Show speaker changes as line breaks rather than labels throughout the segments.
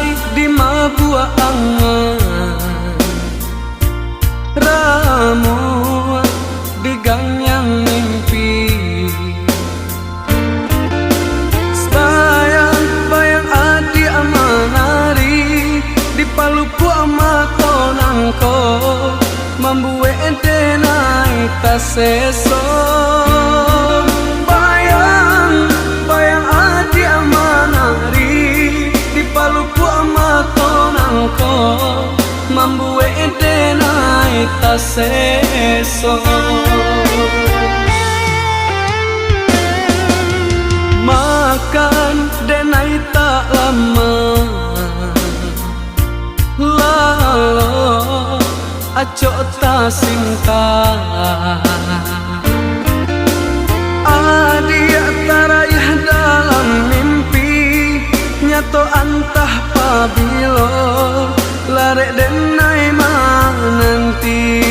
Sansai di mabua angan ramu di gang yang mimpi. Bayang adi amanari di palupu amatonangko mambue entenai taseso. Bayang adi amanari di palupu amatonangko mambue entenai taseso. Makan denai tak lama lalu acok tak cinta. Adia tarayah dalam mimpi nyato antah pabilo larek denai mananti.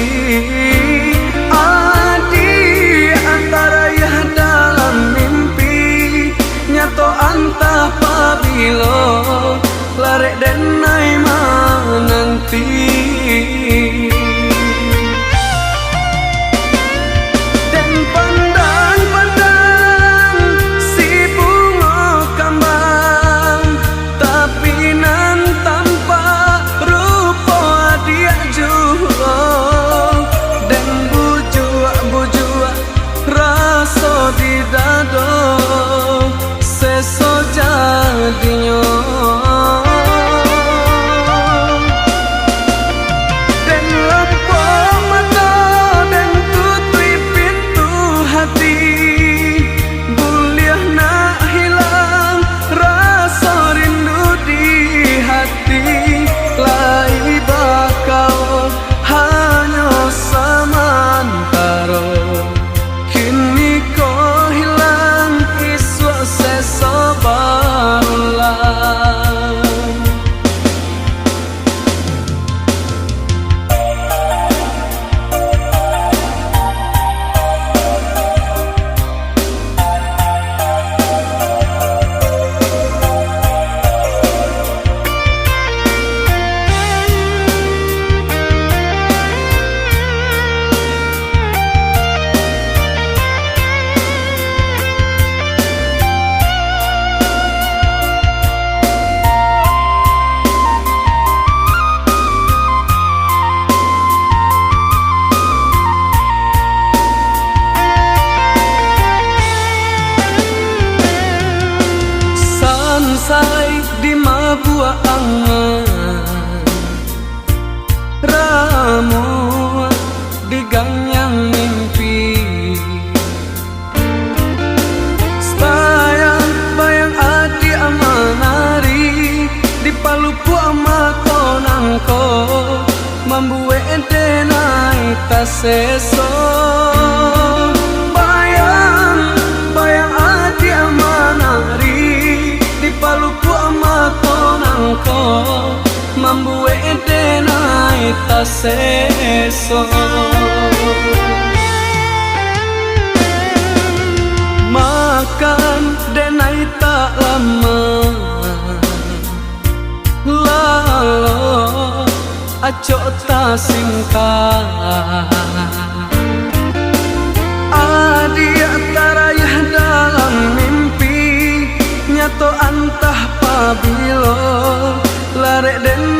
Adia tarayah dalam mimpi nyato antah pabilo larek denai mananti. Dan pandang-pandang si bunga kambang tapi nan tanpa rupa dia juga. Dan bujua rasa di dado seso jadinya. Dan lepok mata dan tutupi pintu hati, buliah nak hilang rasa rindu di hati. Lai bakal hanya samantara, kini kau hilang iswa seso barulah. Sansai di mabua angan ramu di gang yang mimpi. Bayang adi amanari di palupu amatonangko mambue entenai taseso. Bayang adi amanari di palupu amatonangko mambue entenai taseso. Makan denai tak lama lalu acok tak singkat. Adia tarayah dalam mimpi nyato antah pabilo larek den